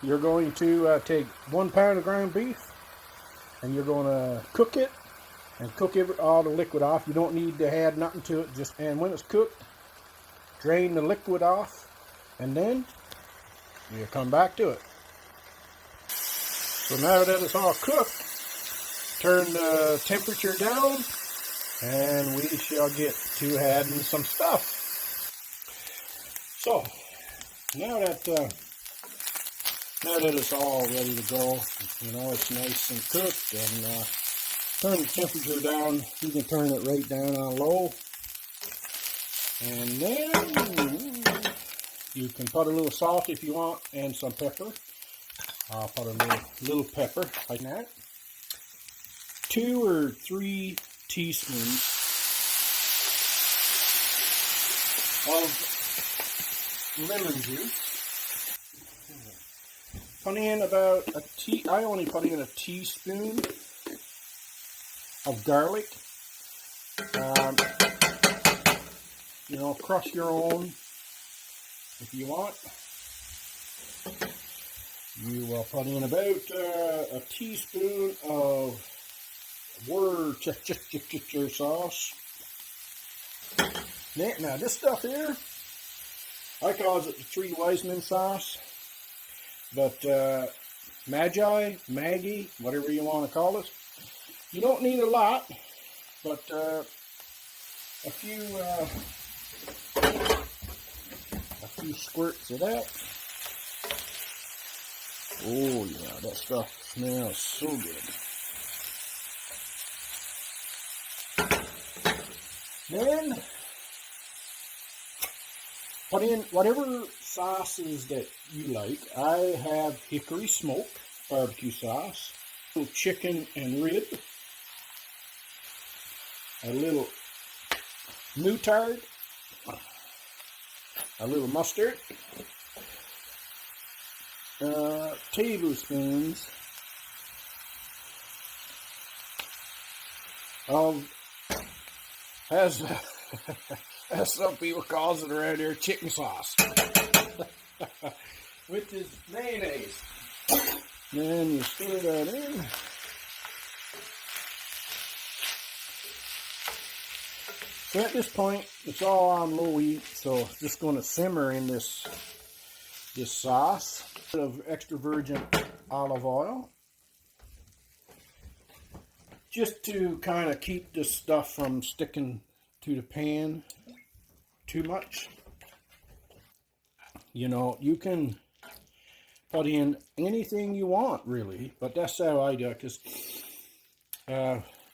you're going to take 1 pound of ground beef and you're going to cook it and cook all the liquid off. You don't need to add nothing to it. And when it's cooked, drain the liquid off, and then you come back to it. So now that it's all cooked, turn the temperature down, and we shall get to adding some stuff. So now that it's all ready to go, you know, it's nice and cooked, and turn the temperature down. You can turn it right down on low, and then you can put a little salt if you want, and some pepper. I'll put a little pepper like that. 2 or 3 teaspoons of lemon juice. Put in about I only put in a teaspoon of garlic. You know, crush your own if you want. You will put in about a teaspoon of Worcestershire sauce. Now this stuff here, I call it the 3 wise men sauce, but Maggi, whatever you want to call it, you don't need a lot, but a few squirts of that. Oh yeah, that stuff smells so good. Then put in whatever sauces that you like. I have hickory smoke barbecue sauce, a little chicken and rib, a little moutarde, a little mustard, tablespoons of, as some people calls it around here, chicken sauce, which is mayonnaise. Then you stir that in. So at this point, it's all on low heat, so it's just going to simmer in this sauce. A bit of extra virgin olive oil, just to kind of keep this stuff from sticking to the pan too much. You know, you can put in anything you want, really, but that's how I do it, because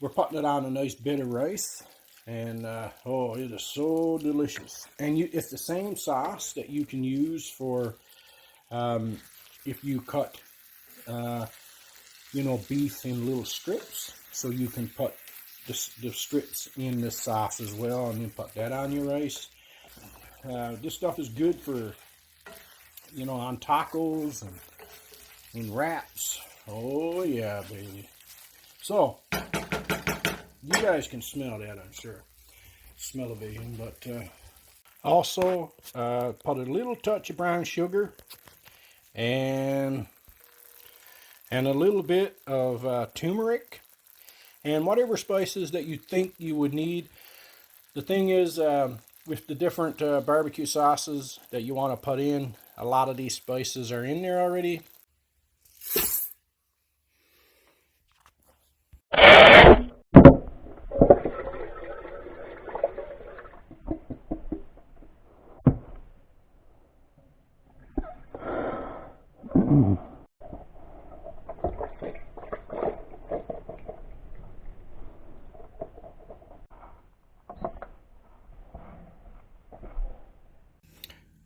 we're putting it on a nice bit of rice, and oh, it is so delicious. And it's the same sauce that you can use for if you cut you know, beef in little strips, so you can put the strips in this sauce as well, and then put that on your rice. This stuff is good for, you know, on tacos and in wraps. Oh yeah, baby. So you guys can smell that, I'm sure. Smell-o-vision. But also put a little touch of brown sugar and a little bit of turmeric, and whatever spices that you think you would need. The thing is, with the different barbecue sauces that you want to put in, a lot of these spices are in there already.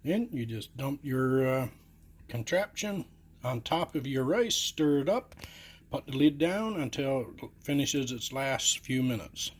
Then you just dump your contraption on top of your rice, stir it up, put the lid down until it finishes its last few minutes.